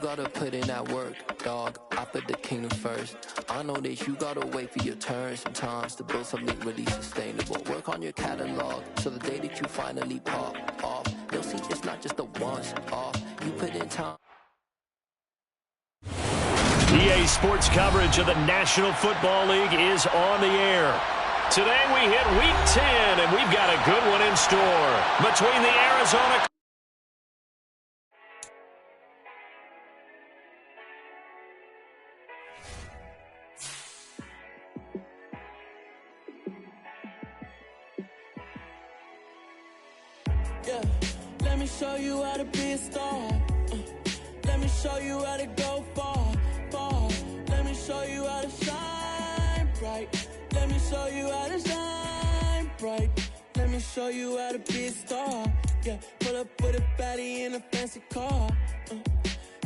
gotta put in that work, dog. I put the kingdom first. I know that you gotta wait for your turn sometimes to build something really sustainable. Work on your catalog so the day that you finally pop off, you'll see it's not just a once off. You put in time. EA Sports coverage of the National Football League is on the air. Today we hit Week 10, and we've got a good one in store between the Arizona. Yeah, let me show you how to be a star. Let me show you how to go far, far. Let me show you how to shine bright. Let me show you how to shine bright. Let me show you how to be a star. Yeah, pull up with a baddie in a fancy car.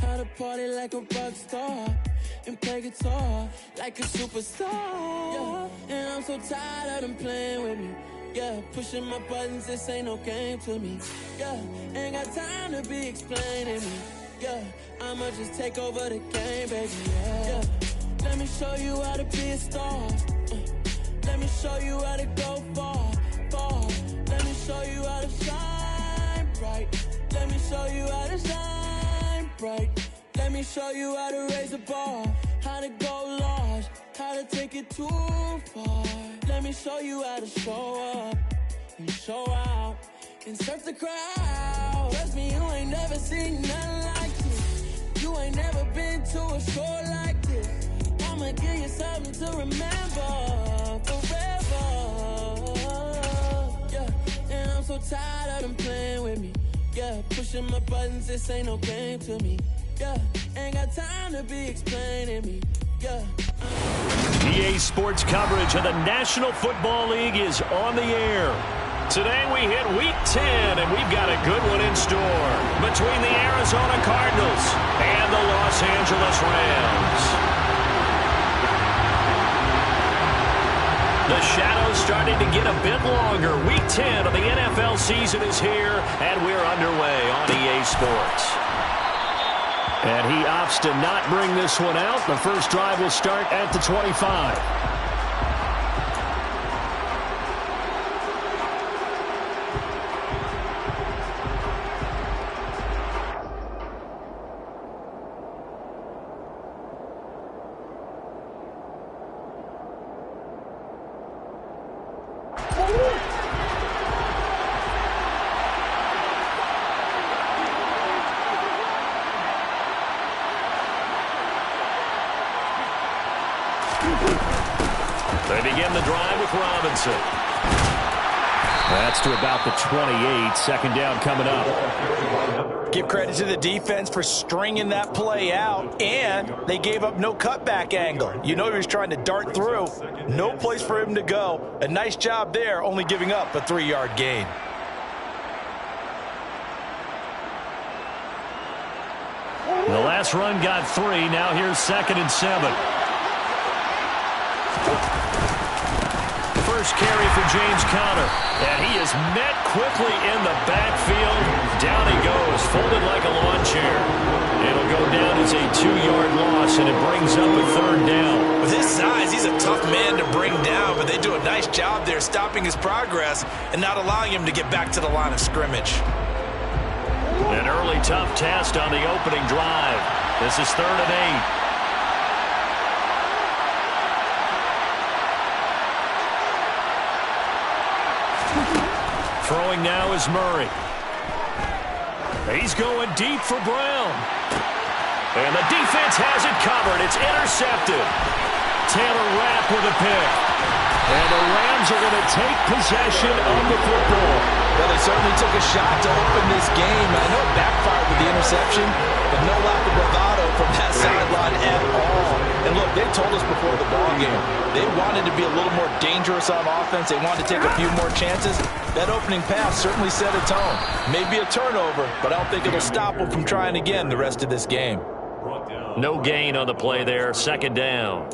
How to party like a rock star and play guitar like a superstar. Yeah, and I'm so tired of them playing with me. Yeah, pushing my buttons, this ain't no game to me. Yeah, ain't got time to be explaining me. Yeah, I'ma just take over the game, baby. Yeah, let me show you how to be a star. Let me show you how to go far, far. Let me show you how to shine bright. Let me show you how to shine bright. Let me show you how to raise the bar, how to go large, how to take it too far. Let me show you how to show up and show out and surf the crowd. Trust me, you ain't never seen nothing like this. You ain't never been to a show like this. I'ma give you something to remember forever. Yeah, and I'm so tired of them playing with me. Yeah, pushing my buttons, this ain't no game to me. Yeah, ain't got time to be explaining me. Yeah. EA Sports coverage of the National Football League is on the air. Today we hit Week 10, and we've got a good one in store between the Arizona Cardinals and the Los Angeles Rams. The shadow's starting to get a bit longer. Week 10 of the NFL season is here, and we're underway on EA Sports. And he opts to not bring this one out. The first drive will start at the 25. They begin the drive with Robinson. That's to about the 28. Second down coming up. Give credit to the defense for stringing that play out, and they gave up no cutback angle. You know he was trying to dart through. No place for him to go. A nice job there, only giving up a 3-yard gain. The last run got 3. Now here's 2nd and 7. First carry for James Conner, and he is met quickly in the backfield. Down he goes, folded like a lawn chair. It'll go down as a 2-yard loss, and it brings up a 3rd down. With his size, he's a tough man to bring down, but they do a nice job there stopping his progress and not allowing him to get back to the line of scrimmage. An early tough test on the opening drive. This is 3rd and 8. Throwing now is Murray. He's going deep for Brown. And the defense has it covered. It's intercepted. Taylor Rapp with a pick. And the Rams are going to take possession of the football. Well, they certainly took a shot to open this game. I know it backfired with the interception, but no lack of bravado from that sideline at all. And look, they told us before the ball game, they wanted to be a little more dangerous on offense. They wanted to take a few more chances. That opening pass certainly set a tone. Maybe a turnover, but I don't think it'll stop them from trying again the rest of this game. No gain on the play there. 2nd down.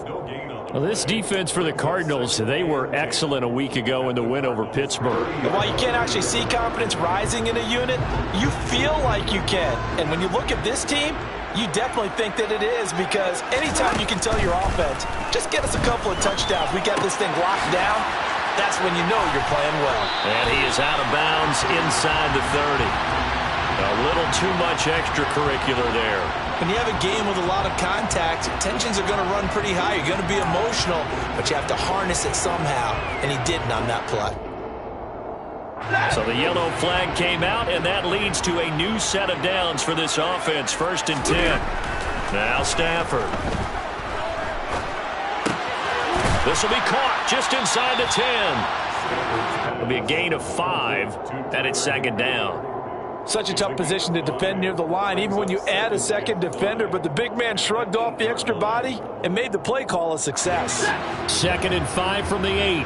Well, this defense for the Cardinals, they were excellent a week ago in the win over Pittsburgh. And while you can't actually see confidence rising in a unit, you feel like you can. And when you look at this team, You definitely think that it is, because anytime you can tell your offense, just get us a couple of touchdowns, we got this thing locked down, that's when you know you're playing well. And he is out of bounds inside the 30. A little too much extracurricular there. When you have a game with a lot of contact, tensions are going to run pretty high. You're going to be emotional, but you have to harness it somehow, and he didn't on that play. So the yellow flag came out, and that leads to a new set of downs for this offense. 1st and 10. Now Stafford. This will be caught just inside the 10. It'll be a gain of 5, and it's 2nd down. Such a tough position to defend near the line, even when you add a second defender, but the big man shrugged off the extra body and made the play call a success. 2nd and 5 from the 8.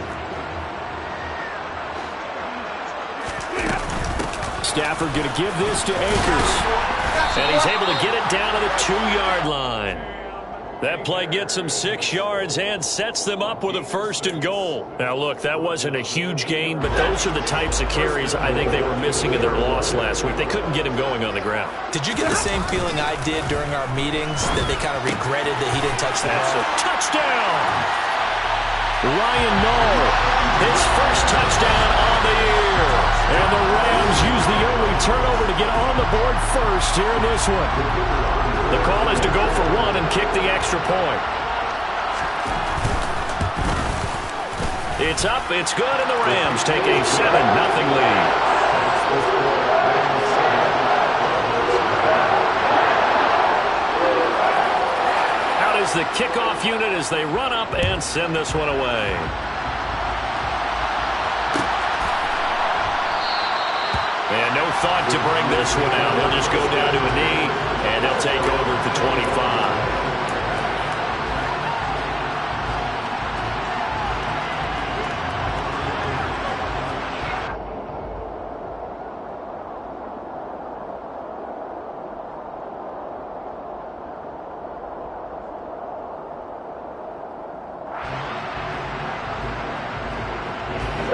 Stafford going to give this to Akers. And he's able to get it down to the 2-yard line. That play gets them 6 yards and sets them up with a 1st and goal. Now, look, that wasn't a huge gain, but those are the types of carries I think they were missing in their loss last week. They couldn't get him going on the ground. Did you get the same feeling I did during our meetings, that they kind of regretted that he didn't touch the ball? That's a touchdown! Ryan Nall, his first touchdown on the year. And the Rams use the early turnover to get on the board first here in this one. The call is to go for 1 and kick the extra point. It's up, it's good, and the Rams take a 7-0 lead. Out is the kickoff unit as they run up and send this one away. And no thought to bring this one out. They'll just go down to a knee, and they'll take over at the 25.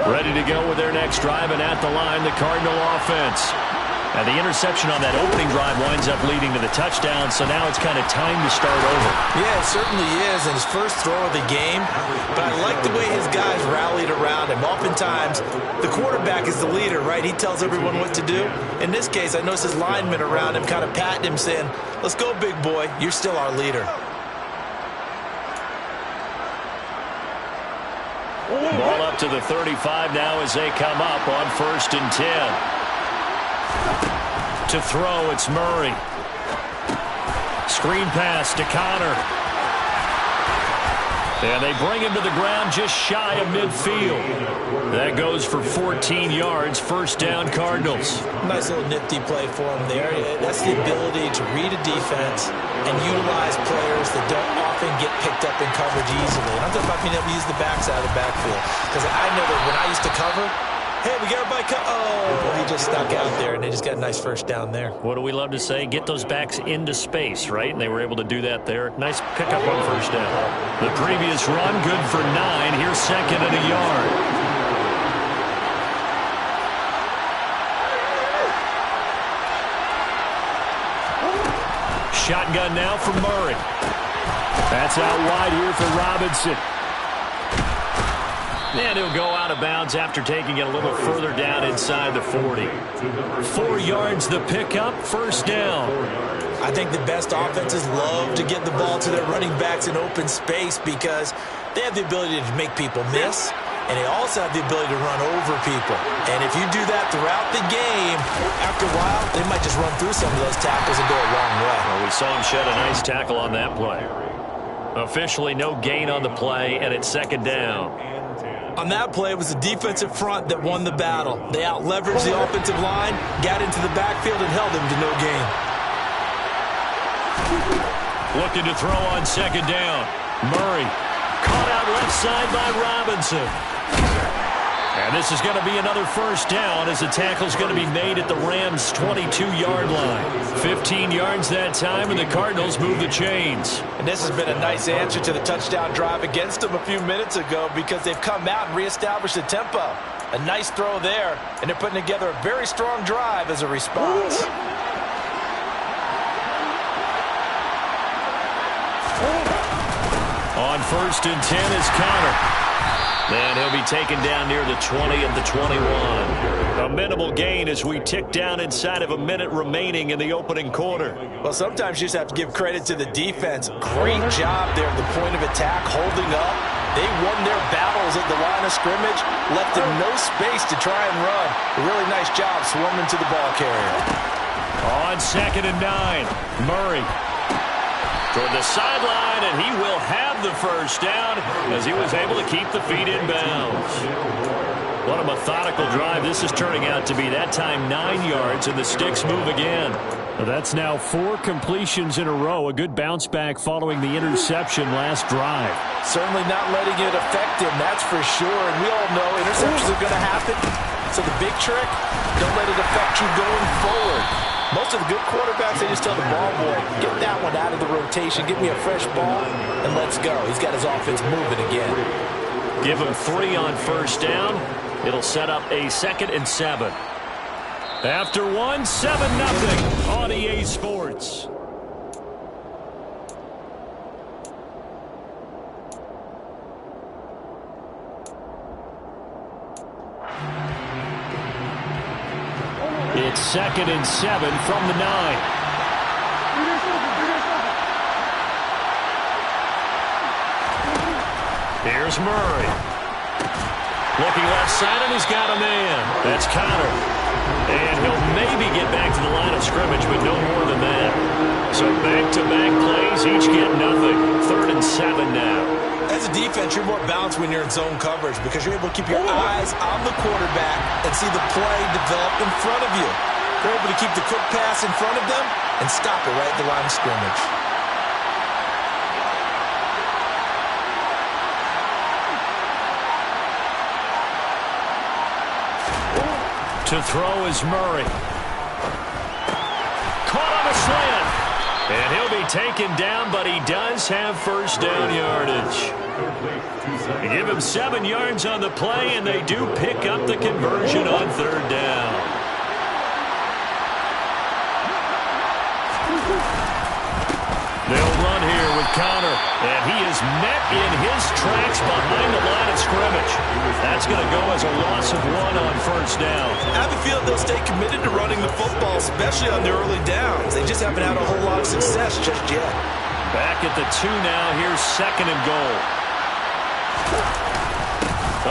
Ready to go with their next drive, and at the line, the Cardinal offense. And the interception on that opening drive winds up leading to the touchdown, so now it's kind of time to start over. Yeah, it certainly is, and his first throw of the game. But I like the way his guys rallied around him. Oftentimes, the quarterback is the leader, right? He tells everyone what to do. In this case, I noticed his linemen around him kind of patting him, saying, "Let's go, big boy. You're still our leader." Ball up to the 35 now as they come up on 1st and 10. To throw, it's Murray. Screen pass to Connor. And they bring him to the ground just shy of midfield. That goes for 14 yards. 1st down, Cardinals. Nice little nifty play for him there. That's the ability to read a defense and utilize players that don't often get picked up in coverage easily. And I'm talking about being able to use the backside of the backfield. Because I know that when I used to cover, hey, we got everybody oh, he just stuck out there, and they just got a nice 1st down there. What do we love to say? Get those backs into space, right? And they were able to do that there. Nice pickup on 1st down. The previous run, good for 9. Here's 2nd and a yard. Shotgun now for Murray. That's out wide here for Robinson. And he'll go out of bounds after taking it a little further down inside the 40. 4 yards the pickup, 1st down. I think the best offenses love to get the ball to their running backs in open space because they have the ability to make people miss, and they also have the ability to run over people. And if you do that throughout the game, after a while, they might just run through some of those tackles and go a long way. Well, we saw him shed a nice tackle on that play. Officially no gain on the play, and it's 2nd down. On that play, it was the defensive front that won the battle. They out-leveraged the offensive line, got into the backfield, and held them to no gain. Looking to throw on 2nd down. Murray caught out left side by Robinson. And this is going to be another 1st down as the tackle's going to be made at the Rams' 22-yard line. 15 yards that time, and the Cardinals move the chains. And this has been a nice answer to the touchdown drive against them a few minutes ago because they've come out and reestablished the tempo. A nice throw there, and they're putting together a very strong drive as a response. On 1st and 10 is Conner. And he'll be taken down near the 20 of the 21. A minimal gain as we tick down inside of a minute remaining in the opening quarter. Well, sometimes you just have to give credit to the defense. Great job there at the point of attack, holding up. They won their battles at the line of scrimmage, left them no space to try and run. A really nice job swarming to the ball carrier. On 2nd and 9, Murray toward the sideline, and he will have the first down as he was able to keep the feet in bounds. What a methodical drive this is turning out to be. That time 9 yards, and the sticks move again. That's now 4 completions in a row. A good bounce back following the interception last drive. Certainly not letting it affect him, that's for sure. And we all know interceptions are going to happen. So the big trick, don't let it affect you going forward. Most of the good quarterbacks, they just tell the ball boy, get that one out of the rotation, give me a fresh ball, and let's go. He's got his offense moving again. Give him 3 on 1st down. It'll set up a 2nd and 7. After 1, 7-0 on EA Sports. It's 2nd and 7 from the 9. Here's Murray. Looking left side, and he's got a man. That's Conner. And he'll maybe get back to the line of scrimmage, but no more than that. So back-to-back plays, each get nothing. 3rd and 7 now. As a defense, you're more balanced when you're in zone coverage because you're able to keep your eyes on the quarterback and see the play develop in front of you. You're able to keep the quick pass in front of them and stop it right at the line of scrimmage. To throw is Murray. Caught on a slant. And he'll be taken down, but he does have first down yardage. They give him 7 yards on the play, and they do pick up the conversion on 3rd down. They'll run here with Conner, and he is met in his tracks behind the line of scrimmage. That's going to go as a loss of 1 on 1st down. I have a feeling they'll stay committed to running the football, especially on their early downs. They just haven't had a whole lot of success just yet. Back at the 2 now. Here's 2nd and goal.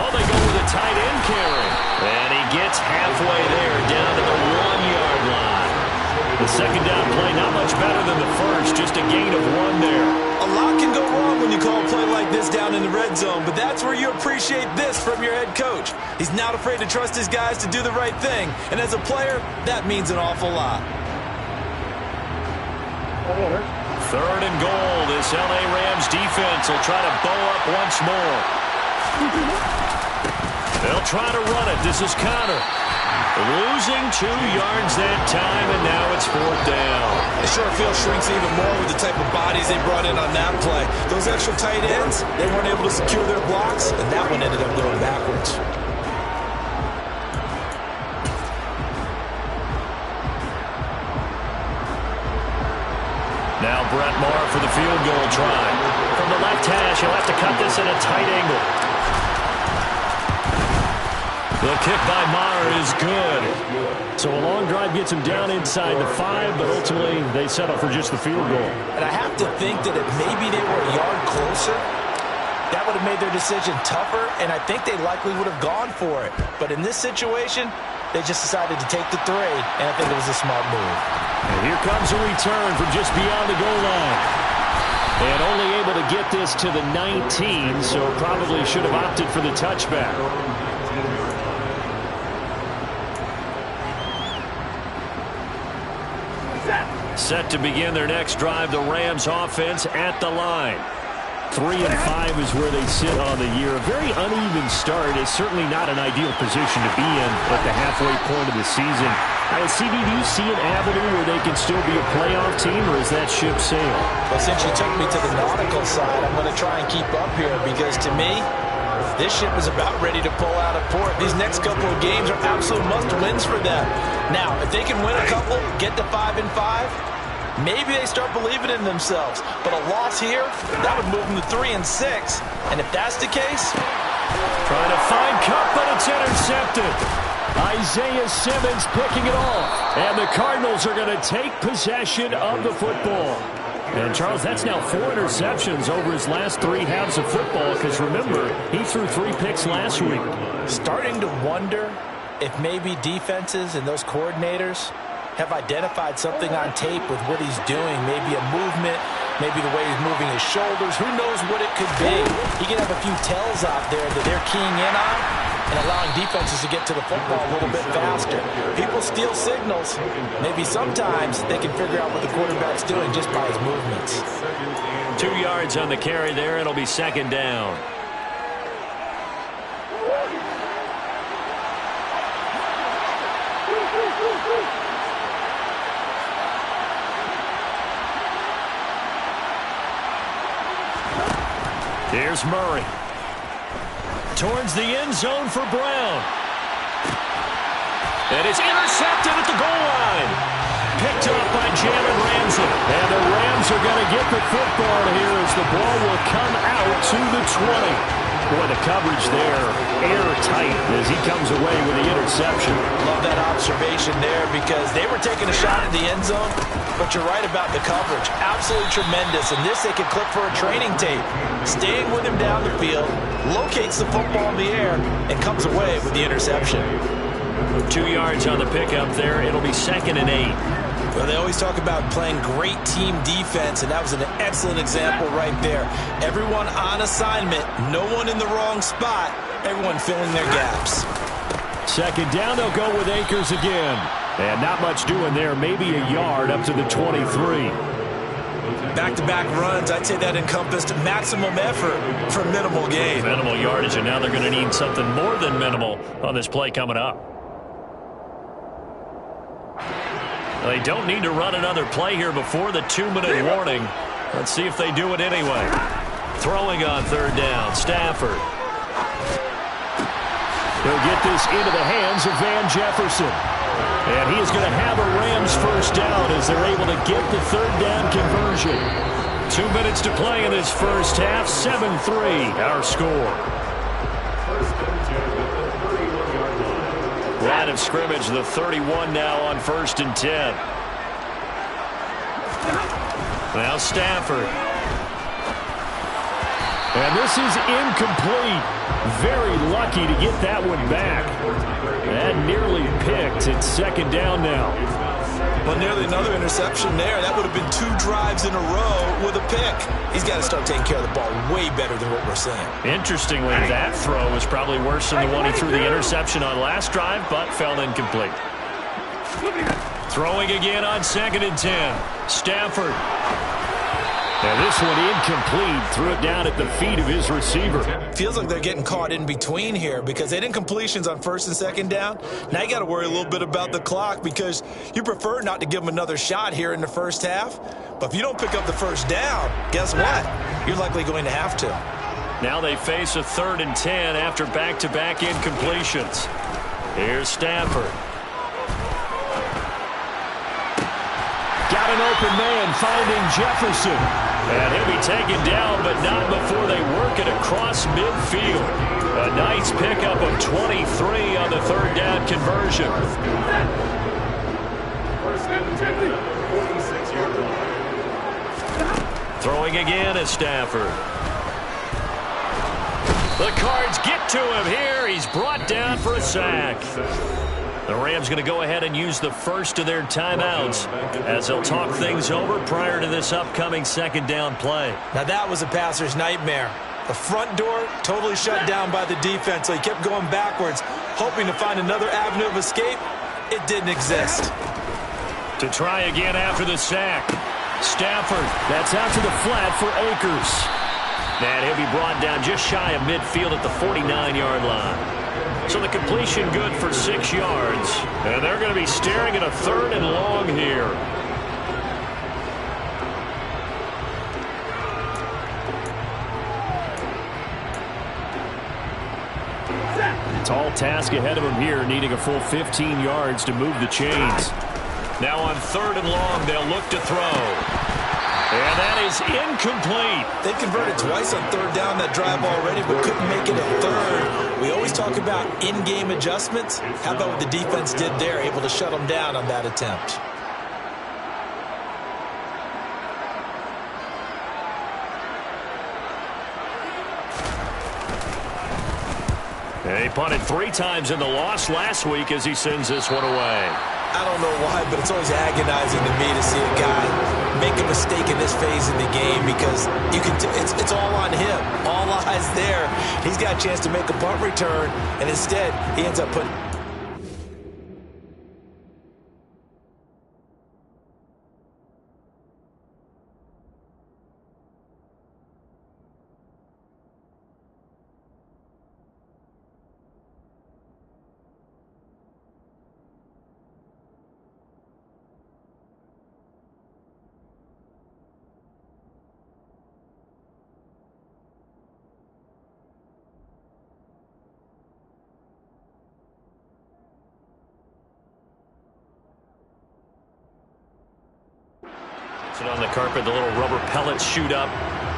Oh, they go with a tight end carry. And he gets halfway there, down to the 1-yard line. The 2nd down play not much better than the first, just a gain of 1 there. A lot can go wrong when you call a play like this down in the red zone, but that's where you appreciate this from your head coach. He's not afraid to trust his guys to do the right thing, and as a player, that means an awful lot. 3rd and goal. This LA Rams defense will try to bow up once more. They'll try to run it. This is Conner. Losing 2 yards that time, and now it's 4th down. The short field shrinks even more with the type of bodies they brought in on that play. Those extra tight ends, they weren't able to secure their blocks, and that one ended up going backwards. Now Brett Maher for the field goal try. From the left hash, he'll have to cut this at a tight angle. The kick by Maher is good. So a long drive gets him down inside the 5, but ultimately they settle for just the field goal. And I have to think that if maybe they were a yard closer, that would have made their decision tougher, and I think they likely would have gone for it. But in this situation, they just decided to take the 3, and I think it was a smart move. And here comes a return from just beyond the goal line. And only able to get this to the 19, so probably should have opted for the touchback. Set to begin their next drive, the Rams offense at the line. 3 and 5 is where they sit on the year. A very uneven start is certainly not an ideal position to be in at the halfway point of the season. CD, do you see an avenue where they can still be a playoff team, or is that ship sailed? Well, since you took me to the nautical side, I'm going to try and keep up here because to me, this ship is about ready to pull out of port. These next couple of games are absolute must-wins for them. Now, if they can win a couple, get to 5 and 5, maybe they start believing in themselves. But a loss here, that would move them to 3-6. And if that's the case... Trying to find Kupp, but it's intercepted. Isaiah Simmons picking it off. And the Cardinals are going to take possession of the football. And, Charles, that's now 4 interceptions over his last 3 halves of football because, remember, he threw 3 picks last week. Starting to wonder if maybe defenses and those coordinators have identified something on tape with what he's doing. Maybe a movement, maybe the way he's moving his shoulders. Who knows what it could be? He can have a few tells out there that they're keying in on and allowing defenses to get to the football a little bit faster. People steal signals. Maybe sometimes they can figure out what the quarterback's doing just by his movements. 2 yards on the carry there. It'll be second down. Here's Murray. Towards the end zone for Brown. And it's intercepted at the goal line. Picked up by Jalen Ramsey. And the Rams are going to get the football here as the ball will come out to the 20. Boy, the coverage there, airtight as he comes away with the interception. Love that observation there because they were taking a shot at the end zone, but you're right about the coverage. Absolutely tremendous. And this they could clip for a training tape. Staying with him down the field, locates the football in the air, and comes away with the interception. 2 yards on the pickup there. It'll be 2nd and 8. Well, they always talk about playing great team defense, and that was an excellent example right there. Everyone on assignment, no one in the wrong spot, everyone filling their gaps. 2nd down, they'll go with Akers again. And not much doing there, maybe a yard up to the 23. Back-to-back runs, I'd say that encompassed maximum effort for minimal gain. Minimal yardage, and now they're going to need something more than minimal on this play coming up. They don't need to run another play here before the 2-minute warning. Let's see if they do it anyway. Throwing on 3rd down, Stafford. They'll get this into the hands of Van Jefferson. And he is going to have a Rams first down as they're able to get the 3rd down conversion. 2 minutes to play in this first half. 7-3 our score. Line of scrimmage, the 31 now on 1st and 10. Now Stafford. And this is incomplete. Very lucky to get that one back. And nearly picked. It's 2nd down now. Well, nearly another interception there. That would have been 2 drives in a row with a pick. He's got to start taking care of the ball way better than what we're seeing. Interestingly, that throw was probably worse than the one he threw the interception on last drive, but fell incomplete. Throwing again on 2nd and 10. Stafford. And this one incomplete. Threw it down at the feet of his receiver. Feels like they're getting caught in between here because they didn't completions on 1st and 2nd down. Now you got to worry a little bit about the clock because you prefer not to give them another shot here in the first half. But if you don't pick up the first down, guess what? You're likely going to have to. Now they face a 3rd and 10 after back-to-back incompletions. Here's Stafford. Got an open man finding Jefferson. And he'll be taken down, but not before they work it across midfield. A nice pickup of 23 on the 3rd down conversion. Throwing again is Stafford. The Cards get to him here. He's brought down for a sack. The Rams going to go ahead and use the first of their timeouts as they'll talk things over prior to this upcoming 2nd down play. Now that was a passer's nightmare. The front door totally shut down by the defense, so he kept going backwards, hoping to find another avenue of escape. It didn't exist. To try again after the sack. Stafford, that's out to the flat for Akers. And he'll be brought down just shy of midfield at the 49-yard line. So the completion good for 6 yards. And they're going to be staring at a 3rd and long here. Tall task ahead of him here, needing a full 15 yards to move the chains. Now on 3rd and long, they'll look to throw. And that is incomplete. They converted twice on 3rd down that drive already, but couldn't make it a 3rd. We always talk about in-game adjustments. How about what the defense did there, able to shut them down on that attempt? And he punted 3 times in the loss last week as he sends this one away. I don't know why, but it's always agonizing to me to see a guy make a mistake in this phase in the game because you can. It's all on him. All eyes there. He's got a chance to make a punt return, and instead he ends up putting. On the carpet, the little rubber pellets shoot up.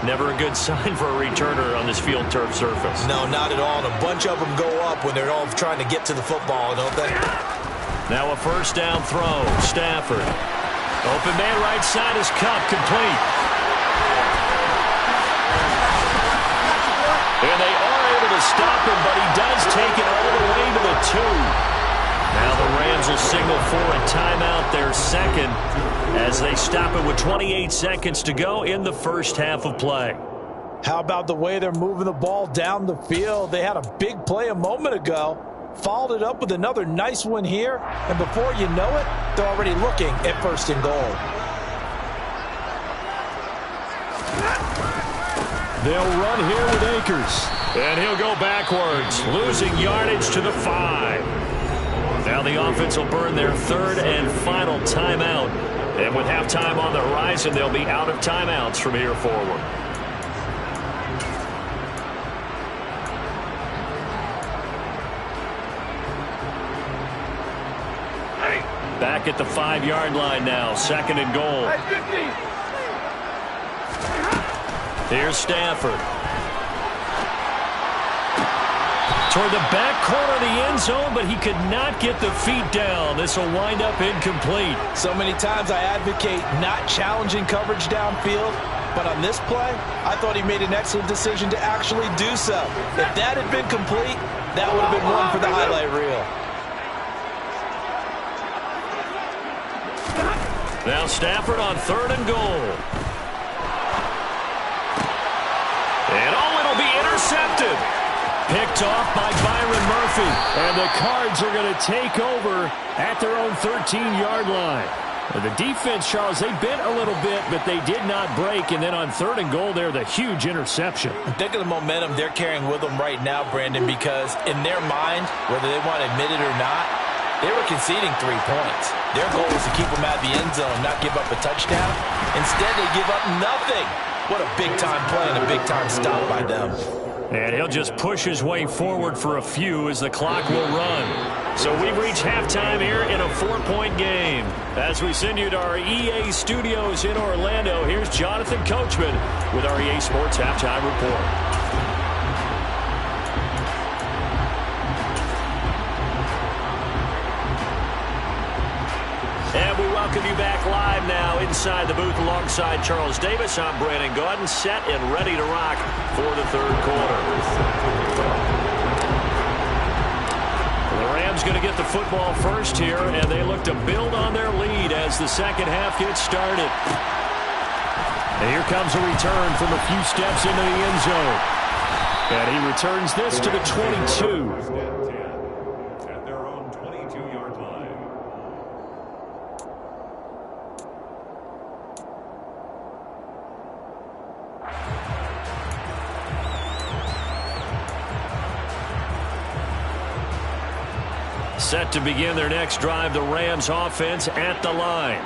Never a good sign for a returner on this field turf surface. No, not at all. And a bunch of them go up when they're all trying to get to the football, don't they? Now a 1st down throw. Stafford. Open man right side is Kupp, complete. And they are able to stop him, but he does take it all the way to the 2. Now the Rams will signal for a timeout, their 2nd, as they stop it with 28 seconds to go in the first half of play. How about the way they're moving the ball down the field? They had a big play a moment ago, followed it up with another nice one here, and before you know it, they're already looking at 1st and goal. They'll run here with Akers, and he'll go backwards, losing yardage to the 5. Now the offense will burn their 3rd and final timeout. And with halftime on the horizon, they'll be out of timeouts from here forward. Back at the 5-yard line now, 2nd and goal. Here's Stafford. Toward the back corner of the end zone, but he could not get the feet down. This will wind up incomplete. So many times I advocate not challenging coverage downfield, but on this play, I thought he made an excellent decision to actually do so. If that had been complete, that would have been one for the highlight reel. Now Stafford on 3rd and goal. And it'll be intercepted. Picked off by Byron Murphy. And the Cards are going to take over at their own 13-yard line. The defense, Charles, they bent a little bit, but they did not break. And then on 3rd and goal there, the huge interception. Think of the momentum they're carrying with them right now, Brandon, because in their mind, whether they want to admit it or not, they were conceding 3 points. Their goal was to keep them out of the end zone, not give up a touchdown. Instead, they give up nothing. What a big-time play and a big-time stop by them. And he'll just push his way forward for a few as the clock will run. So we've reached halftime here in a 4-point game. As we send you to our EA studios in Orlando, here's Jonathan Coachman with our EA Sports Halftime Report. And we welcome you back live now inside the booth alongside Charles Davis. I'm Brandon Gaudin, set and ready to rock for the 3rd quarter. The Rams going to get the football first here, and they look to build on their lead as the 2nd half gets started. And here comes a return from a few steps into the end zone. And he returns this to the 22. Set to begin their next drive, the Rams offense at the line.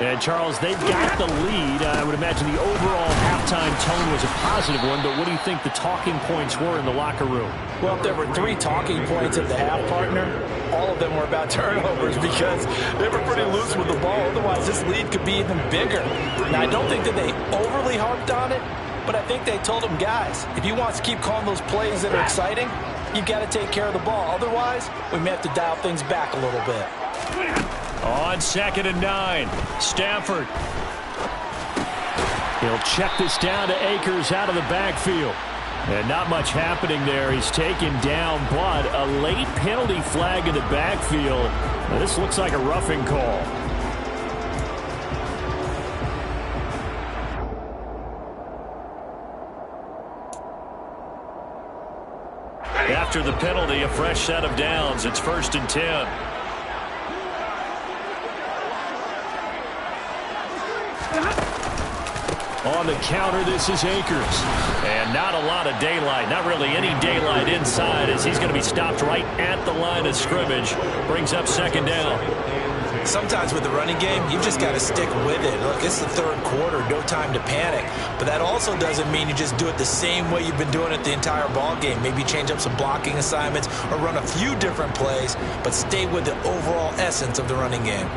And, Charles, they've got the lead. I would imagine the overall halftime tone was a positive one, but what do you think the talking points were in the locker room? Well, if there were 3 talking points at the half, partner, all of them were about turnovers because they were pretty loose with the ball. Otherwise, this lead could be even bigger. Now, I don't think that they overly harped on it, but I think they told him, guys, if he wants to keep calling those plays that are exciting, you've got to take care of the ball. Otherwise, we may have to dial things back a little bit. On 2nd and 9, Stafford. He'll check this down to Akers out of the backfield. And not much happening there. He's taken down, but a late penalty flag in the backfield. Now, this looks like a roughing call. After the penalty, a fresh set of downs. It's 1st and 10. On the counter, this is Akers. And not a lot of daylight. Not really any daylight inside as he's going to be stopped right at the line of scrimmage. Brings up 2nd down. Sometimes with the running game, you've just got to stick with it. Look, it's the 3rd quarter, no time to panic. But that also doesn't mean you just do it the same way you've been doing it the entire ball game. Maybe change up some blocking assignments or run a few different plays, but stay with the overall essence of the running game.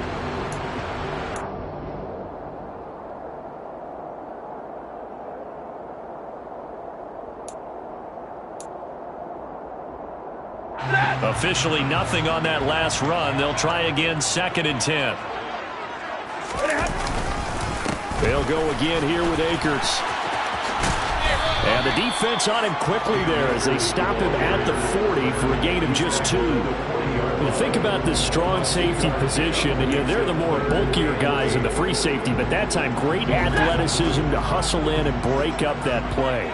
Officially nothing on that last run. They'll try again, 2nd and 10. They'll go again here with Akers. And the defense on him quickly there as they stop him at the 40 for a gain of just 2. Well, think about this strong safety position. And, they're the more bulkier guys in the free safety, but that time great athleticism to hustle in and break up that play.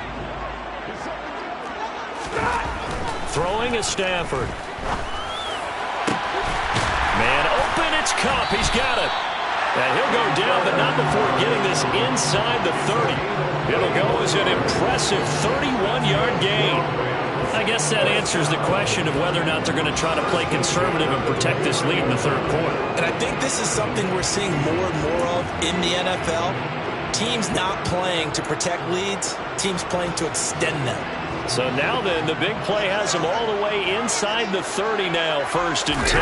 Throwing is Stafford. Man open, it's Kupp. He's got it. And he'll go down, but not before getting this inside the 30. It'll go as an impressive 31-yard gain. I guess that answers the question of whether or not they're going to try to play conservative and protect this lead in the 3rd quarter. And I think this is something we're seeing more and more of in the NFL. Teams not playing to protect leads, teams playing to extend them. So now then, the big play has him all the way inside the 30 now, 1st and 10.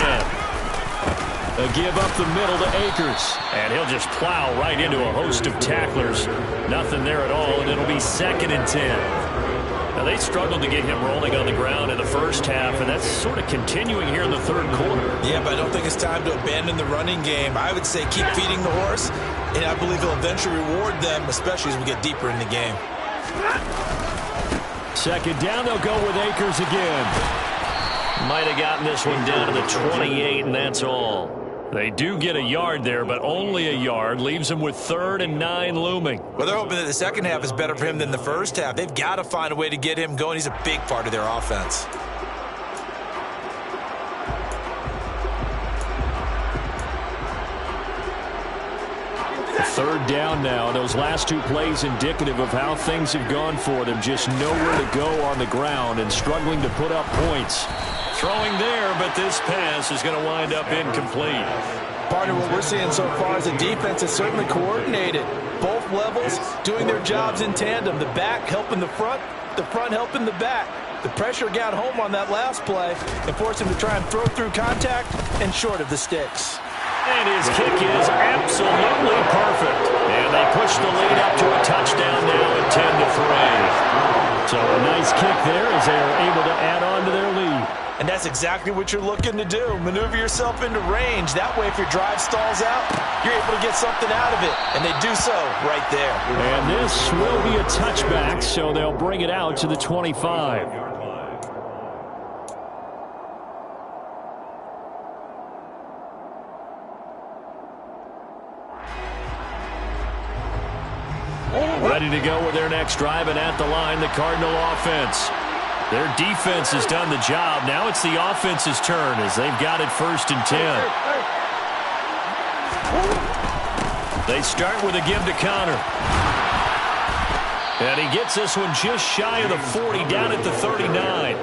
A give up the middle to Akers. And he'll just plow right into a host of tacklers. Nothing there at all, and it'll be 2nd and 10. Now, they struggled to get him rolling on the ground in the first half, and that's sort of continuing here in the 3rd quarter. Yeah, but I don't think it's time to abandon the running game. I would say keep feeding the horse, and I believe he'll eventually reward them, especially as we get deeper in the game. 2nd down, they'll go with Akers again. Might have gotten this one down to the 28, and that's all. They do get a yard there, but only a yard. Leaves him with 3rd and 9 looming. Well, they're hoping that the second half is better for him than the first half. They've got to find a way to get him going. He's a big part of their offense. Third down now. Those last 2 plays indicative of how things have gone for them. Just nowhere to go on the ground and struggling to put up points. Throwing there, but this pass is going to wind up incomplete. Partner, what we're seeing so far is the defense is certainly coordinated. Both levels doing their jobs in tandem. The back helping the front helping the back. The pressure got home on that last play and forced him to try and throw through contact and short of the sticks. And his kick is absolutely perfect. And they push the lead up to a touchdown now at 10-3. So a nice kick there as they are able to add on to their lead. And that's exactly what you're looking to do. Maneuver yourself into range. That way, if your drive stalls out, you're able to get something out of it. And they do so right there. And this will be a touchback, so they'll bring it out to the 25. Ready to go with their next drive, and at the line, the Cardinal offense. Their defense has done the job. Now it's the offense's turn as they've got it 1st and 10. They start with a give to Connor. And he gets this one just shy of the 40, down at the 39.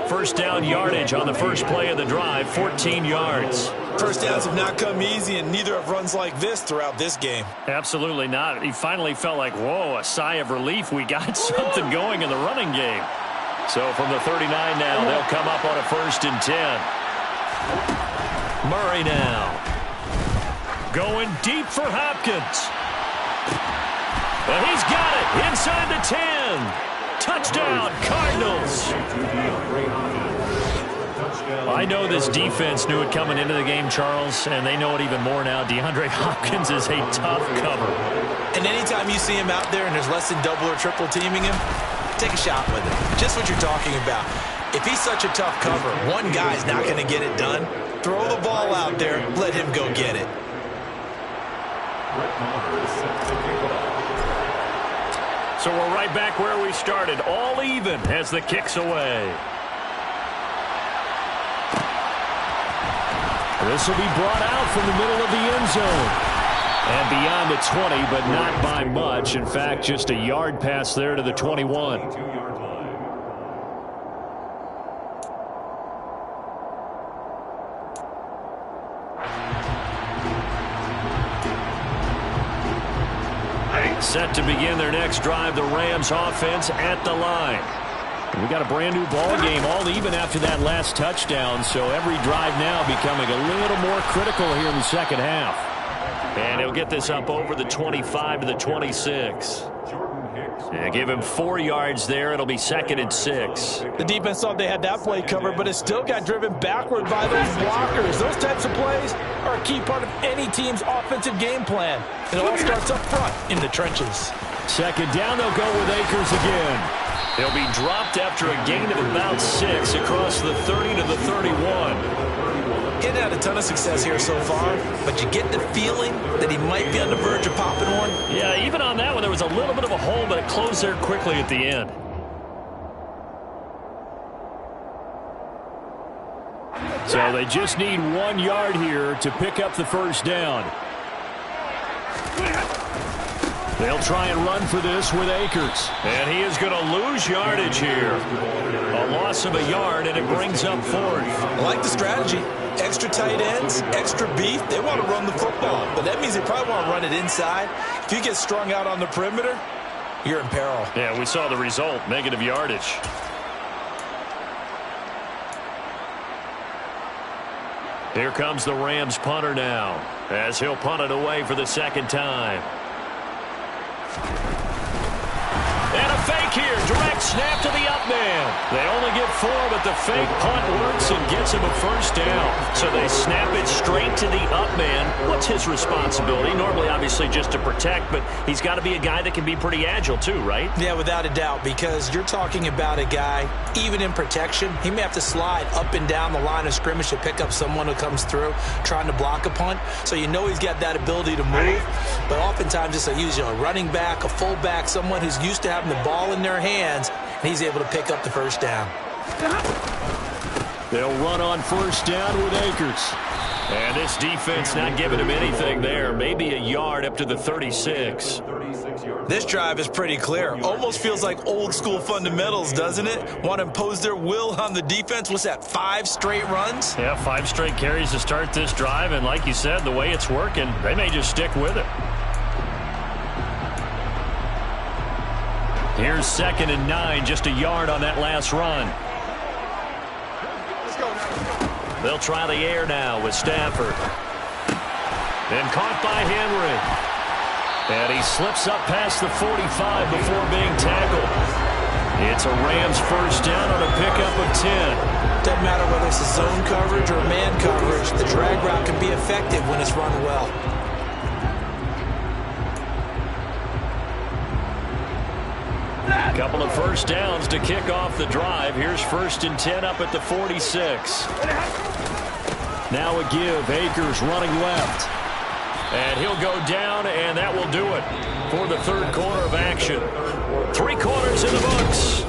First down yardage on the first play of the drive, 14 yards. First downs have not come easy, and neither have runs like this throughout this game. Absolutely not. He finally felt like, whoa, a sigh of relief. We got something going in the running game. So from the 39 now, they'll come up on a 1st and 10. Murray now. Going deep for Hopkins. And he's got it inside the 10. Touchdown, Cardinals. I know this defense knew it coming into the game, Charles, and they know it even more now. DeAndre Hopkins is a tough cover. And anytime you see him out there and there's less than double or triple teaming him, take a shot with him. Just what you're talking about. If he's such a tough cover, one guy's not going to get it done. Throw the ball out there. Let him go get it. So we're right back where we started. All even as the kick's away. This will be brought out from the middle of the end zone. And beyond the 20, but not by much. In fact, just a yard pass there to the 21. Set to begin their next drive, the Rams offense at the line. We got a brand new ball game, all even after that last touchdown, so every drive now becoming a little more critical here in the second half. And he'll get this up over the 25 to the 26. Yeah, give him 4 yards there. It'll be 2nd and 6. The defense thought they had that play covered, but it still got driven backward by those blockers. Those types of plays are a key part of any team's offensive game plan. It all starts up front in the trenches. 2nd down, they'll go with Akers again. He'll be dropped after a gain of about 6 across the 30 to the 31. Getting had a ton of success here so far, but you get the feeling that he might be on the verge of popping one. Yeah, even on that one, there was a little bit of a hole, but it closed there quickly at the end. So they just need 1 yard here to pick up the first down. They'll try and run for this with Akers. And he is going to lose yardage here. A loss of a yard, and it brings up 4th. I like the strategy. Extra tight ends, extra beef. They want to run the football, but that means they probably want to run it inside. If you get strung out on the perimeter, you're in peril. Yeah, we saw the result, negative yardage. Here comes the Rams punter now, as he'll punt it away for the 2nd time. And a fake here. Direct snap to the up man. They only get 4, but the fake punt works and gets him a first down. So they snap it straight to the up man. What's his responsibility? Normally, obviously, just to protect, but he's got to be a guy that can be pretty agile too, right? Yeah, without a doubt, because you're talking about a guy, even in protection, he may have to slide up and down the line of scrimmage to pick up someone who comes through trying to block a punt. So you know he's got that ability to move, but oftentimes it's usually a running back, a fullback, someone who's used to having the ball in their hands, and he's able to pick up the first down. They'll run on first down with Akers. And this defense not giving him anything there. Maybe a yard up to the 36. This drive is pretty clear. Almost feels like old school fundamentals, doesn't it? Want to impose their will on the defense. What's that, 5 straight runs? Yeah, 5 straight carries to start this drive. And like you said, the way it's working, they may just stick with it. Here's 2nd and 9, just a yard on that last run. They'll try the air now with Stafford. And caught by Henry. And he slips up past the 45 before being tackled. It's a Rams first down on a pickup of 10. Doesn't matter whether it's a zone coverage or man coverage. The drag route can be effective when it's run well. A couple of first downs to kick off the drive. Here's 1st and 10 up at the 46. Now a give. Akers running left. And he'll go down, and that will do it for the 3rd quarter of action. 3 quarters in the books.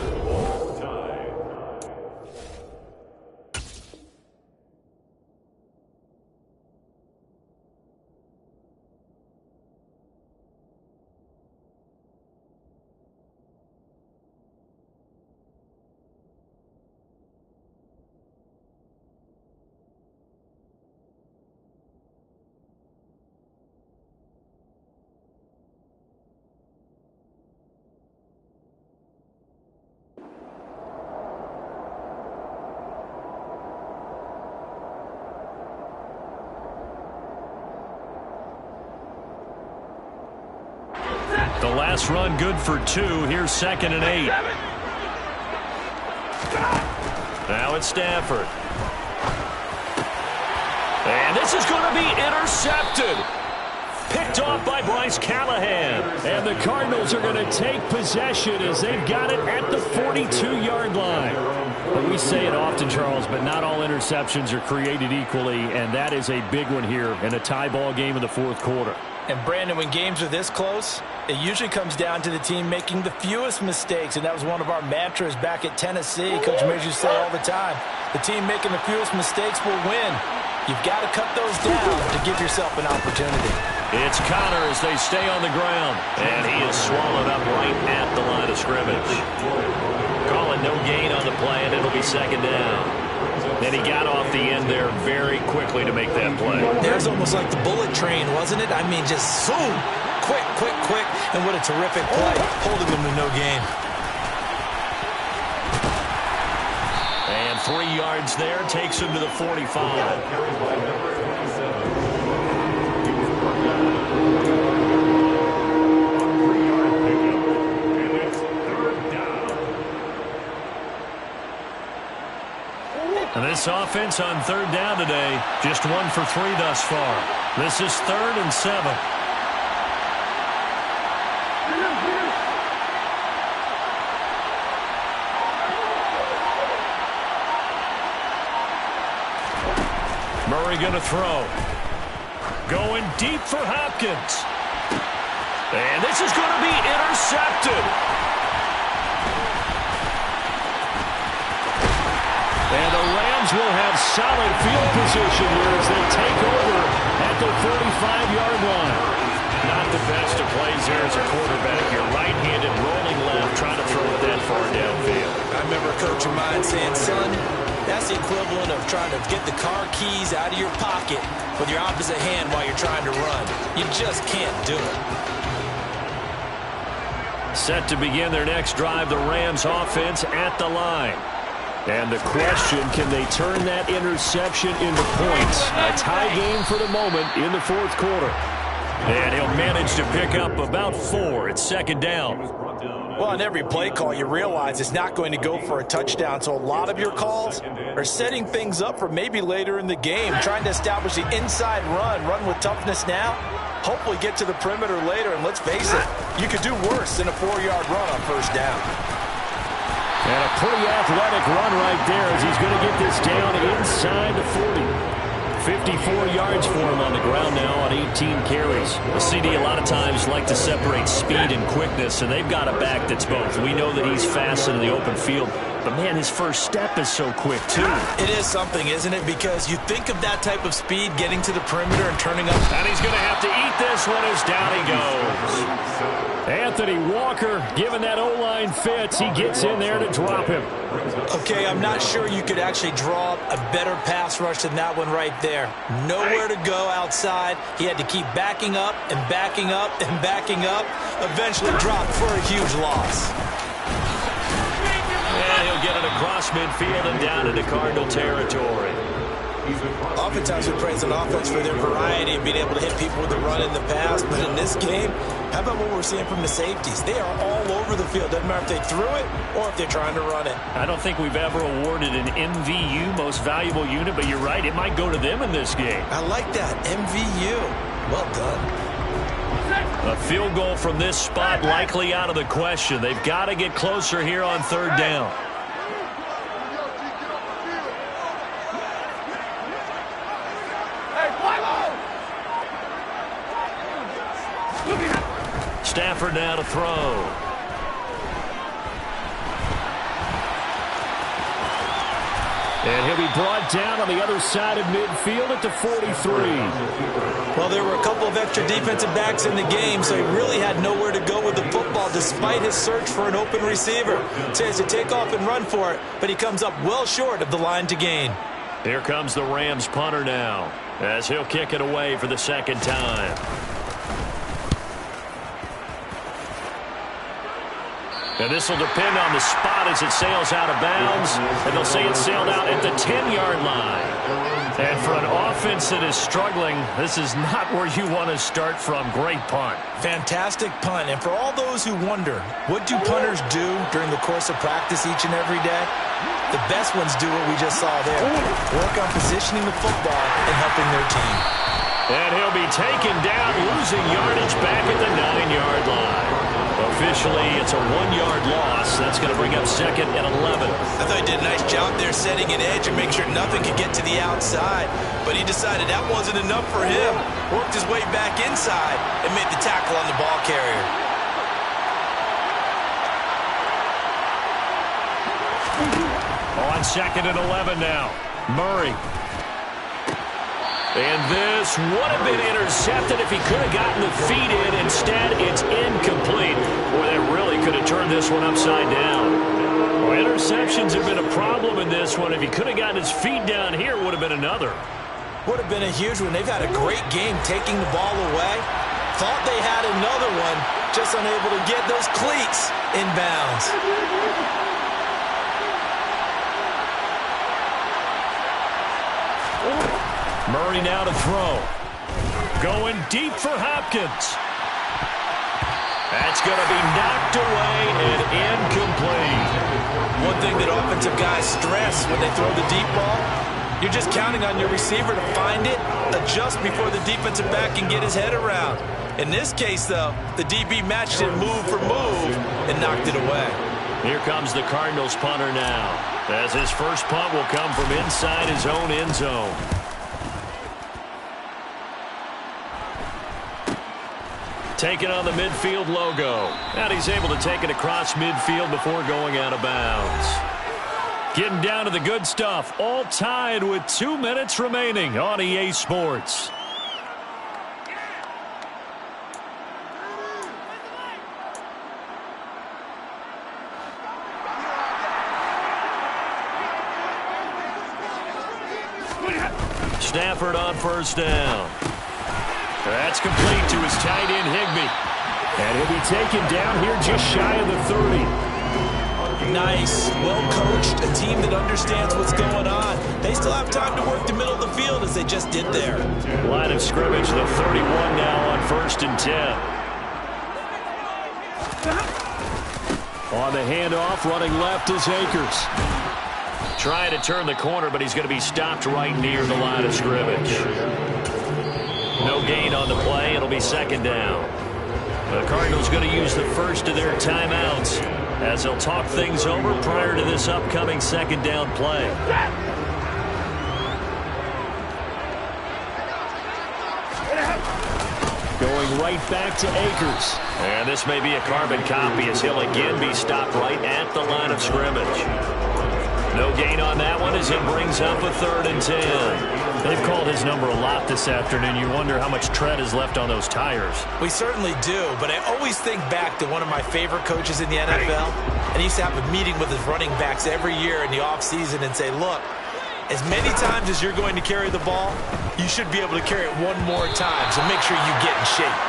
The last run good for 2. Here's 2nd and 8. Now it's Stafford. And this is going to be intercepted. Picked off by Bryce Callahan. And the Cardinals are going to take possession as they've got it at the 42-yard line. But we say it often, Charles, but not all interceptions are created equally, and that is a big one here in a tie ball game in the fourth quarter. And, Brandon, when games are this close, it usually comes down to the team making the fewest mistakes, and that was one of our mantras back at Tennessee. Coach Mears used to say all the time, the team making the fewest mistakes will win. You've got to cut those down to give yourself an opportunity. It's Connor as they stay on the ground, and he is swallowed up right at the line of scrimmage. Calling no gain on the play, and it'll be 2nd down. And he got off the end there very quickly to make that play. That was almost like the bullet train, wasn't it? I mean, just zoom, quick, quick, quick, and what a terrific play, holding them to no gain. And 3 yards there takes him to the 45. And this offense on 3rd down today, just 1 for 3 thus far. This is 3rd and 7. Murray going to throw. Going deep for Hopkins. And this is going to be intercepted. And the Rams will have solid field position here as they take over at the 45-yard line. Not the best of plays there as a quarterback. You're right-handed, rolling left, trying to throw it that far downfield. I remember a coach of mine saying, son, that's the equivalent of trying to get the car keys out of your pocket with your opposite hand while you're trying to run. You just can't do it. Set to begin their next drive, the Rams offense at the line. And the question, can they turn that interception into points? A tie game for the moment in the fourth quarter. And he'll manage to pick up about 4. It's 2nd down. Well, on every play call, you realize it's not going to go for a touchdown. So a lot of your calls are setting things up for maybe later in the game, trying to establish the inside run with toughness now, hopefully get to the perimeter later. And let's face it, you could do worse than a 4-yard run on 1st down. And a pretty athletic run right there as he's going to get this down inside the 40. 54 yards for him on the ground now on 18 carries. The CD a lot of times like to separate speed and quickness, and they've got a back that's both. We know that he's fast in the open field, but, man, his first step is so quick, too. It is something, isn't it? Because you think of that type of speed getting to the perimeter and turning up. And he's going to have to eat this one as down he goes. Anthony Walker, given that O-line fits, he gets in there to drop him. Okay, I'm not sure you could actually draw up a better pass rush than that one right there. Nowhere to go outside. He had to keep backing up and backing up and backing up. Eventually dropped for a huge loss. And he'll get it across midfield and down into Cardinal territory. Oftentimes we praise an offense for their variety and being able to hit people with the run in the past, but in this game, how about what we're seeing from the safeties? They are all over the field. Doesn't matter if they threw it or if they're trying to run it. I don't think we've ever awarded an MVU, most valuable unit, but you're right, it might go to them in this game. I like that, MVU. Well done. A field goal from this spot likely out of the question. They've got to get closer here on 3rd down. Stafford now to throw. And he'll be brought down on the other side of midfield at the 43. Well, there were a couple of extra defensive backs in the game, so he really had nowhere to go with the football despite his search for an open receiver. So he has to take off and run for it, but he comes up well short of the line to gain. Here comes the Rams punter now as he'll kick it away for the 2nd time. And this will depend on the spot as it sails out of bounds. And they'll say it sailed out at the 10-yard line. And for an offense that is struggling, this is not where you want to start from. Great punt. Fantastic punt. And for all those who wonder, what do punters do during the course of practice each and every day? The best ones do what we just saw there. Work on positioning the football and helping their team. And he'll be taken down, losing yardage back at the 9-yard line. Officially, it's a 1-yard loss. That's going to bring up 2nd and 11. I thought he did a nice job there setting an edge and making sure nothing could get to the outside. But he decided that wasn't enough for him. Worked his way back inside and made the tackle on the ball carrier. On 2nd and 11 now. Murray. And this would have been intercepted if he could have gotten the feet in. Instead, it's incomplete. Boy, that really could have turned this one upside down. Well, interceptions have been a problem in this one. If he could have gotten his feet down here, it would have been another. Would have been a huge one. They've had a great game taking the ball away. Thought they had another one, just unable to get those cleats in bounds. Murray now to throw. Going deep for Hopkins. That's going to be knocked away and incomplete. One thing that offensive guys stress when they throw the deep ball, you're just counting on your receiver to find it, adjust before the defensive back can get his head around. In this case, though, the DB matched it move for move and knocked it away. Here comes the Cardinals punter now, as his first punt will come from inside his own end zone. Taking on the midfield logo. And he's able to take it across midfield before going out of bounds. Getting down to the good stuff. All tied with 2 minutes remaining on EA Sports. Stafford on first down. That's complete to his tight end, Higbee. And he'll be taken down here just shy of the 30. Nice. Well-coached. A team that understands what's going on. They still have time to work the middle of the field as they just did there. Line of scrimmage, the 31 now on 1st and 10. On the handoff, running left is Akers. Trying to turn the corner, but he's going to be stopped right near the line of scrimmage. No gain on the play. It'll be 2nd down. The Cardinals going to use the first of their timeouts as they'll talk things over prior to this upcoming 2nd down play. Going right back to Akers. And this may be a carbon copy as he'll again be stopped right at the line of scrimmage. No gain on that one as it brings up a 3rd and 10. They've called his number a lot this afternoon. You wonder how much tread is left on those tires. We certainly do, but I always think back to one of my favorite coaches in the NFL. And he used to have a meeting with his running backs every year in the offseason and say, look, as many times as you're going to carry the ball, you should be able to carry it one more time, so make sure you get in shape.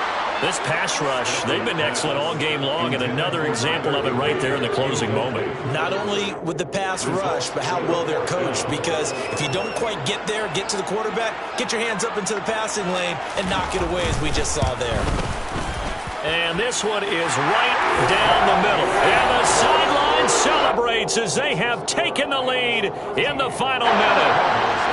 This pass rush, they've been excellent all game long, and another example of it right there in the closing moment. Not only with the pass rush, but how well they're coached, because if you don't quite get there, get to the quarterback, get your hands up into the passing lane and knock it away as we just saw there. And this one is right down the middle. And the sideline celebrates as they have taken the lead in the final minute.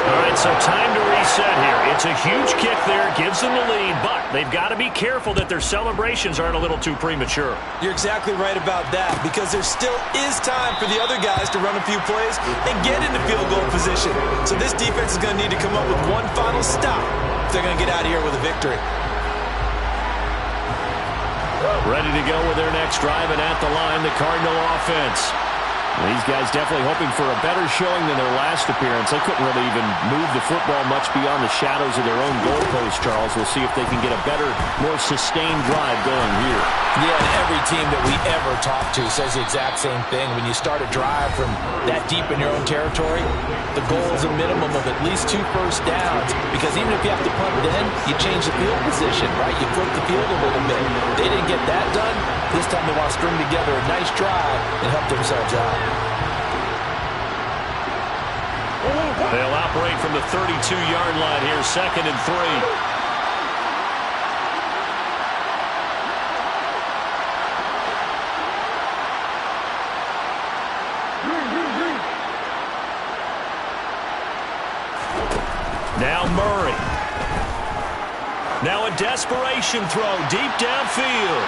All right, so time to reset here. It's a huge kick there, gives them the lead, but they've got to be careful that their celebrations aren't a little too premature. You're exactly right about that, because there still is time for the other guys to run a few plays and get into field goal position. So this defense is going to need to come up with one final stop if they're going to get out of here with a victory. Ready to go with their next drive, and at the line, the Cardinal offense. These guys definitely hoping for a better showing than their last appearance. They couldn't really even move the football much beyond the shadows of their own goalpost, Charles. We'll see if they can get a better, more sustained drive going here. Yeah, and every team that we ever talk to says the exact same thing. When you start a drive from that deep in your own territory, the goal is a minimum of at least 2 first downs, because even if you have to punt then, you change the field position, right? You flip the field a little bit. They didn't get that done. This time they want to string together a nice drive and help themselves out. They'll operate from the 32-yard line here, 2nd and 3. Now Murray. Now a desperation throw deep downfield.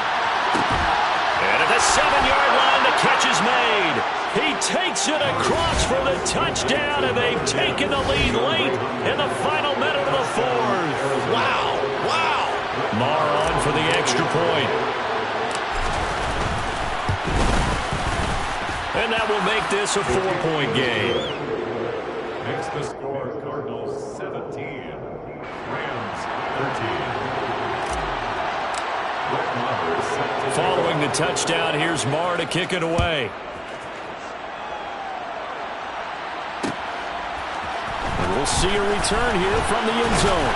And at the 7-yard line, the catch is made. He takes it across for the touchdown, and they've taken the lead late in the final minute of the 4th. Wow. Wow. Marr on for the extra point. And that will make this a 4-point game. Next the score, Cardinals 17, Rams 13. Following the touchdown, here's Marr to kick it away. And we'll see a return here from the end zone.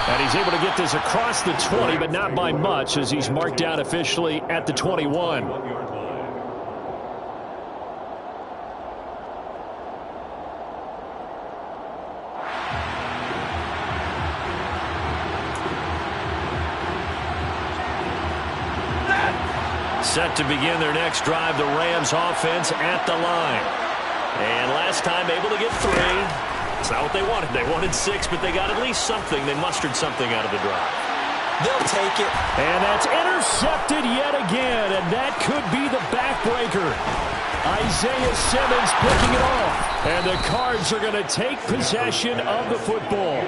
And he's able to get this across the 20, but not by much, as he's marked down officially at the 21. Set to begin their next drive, the Rams offense at the line. And last time able to get 3. It's not what they wanted. They wanted 6, but they got at least something. They mustered something out of the drive. They'll take it. And that's intercepted yet again, and that could be the backbreaker. Isaiah Simmons picking it off. And the Cards are going to take possession of the football.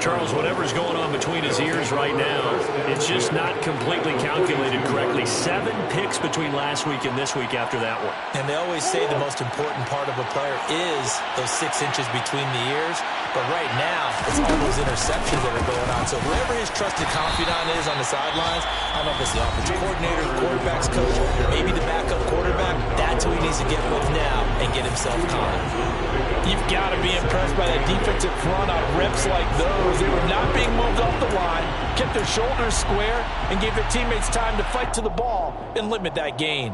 Charles, whatever's going on between his ears right now, it's just not completely calculated correctly. 7 picks between last week and this week after that one. And they always say the most important part of a player is those 6 inches between the ears. But right now, it's all those interceptions that are going on. So whoever his trusted confidant is on the sidelines, I don't know if it's the offensive coordinator, the quarterback's coach, maybe the backup quarterback, that's who he needs to get with now and get himself calm. You've got to be impressed by that defensive front on reps like those. They were not being moved off the line, kept their shoulders square, and gave their teammates time to fight to the ball and limit that gain.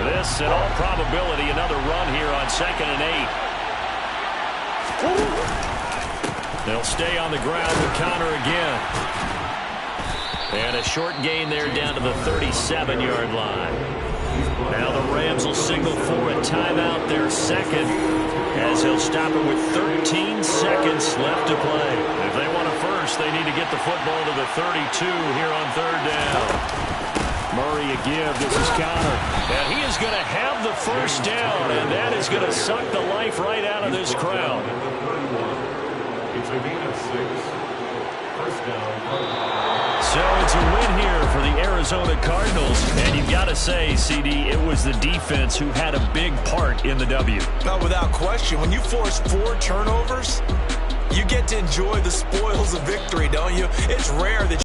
This, in all probability, another run here on 2nd and 8. They'll stay on the ground with Connor again. And a short gain there down to the 37-yard line. Now the Rams will signal for a timeout, their 2nd, as he'll stop it with 13 seconds left to play. If they want a first, they need to get the football to the 32 here on 3rd down. Murray a give. This is Connor. And he is going to have the first down, and that is going to suck the life right out of this crowd. It's a gain of 6. First down. So it's a win here for the Arizona Cardinals. And you've got to say, CD, it was the defense who had a big part in the W. No, without question. When you force 4 turnovers, you get to enjoy the spoils of victory, don't you? It's rare that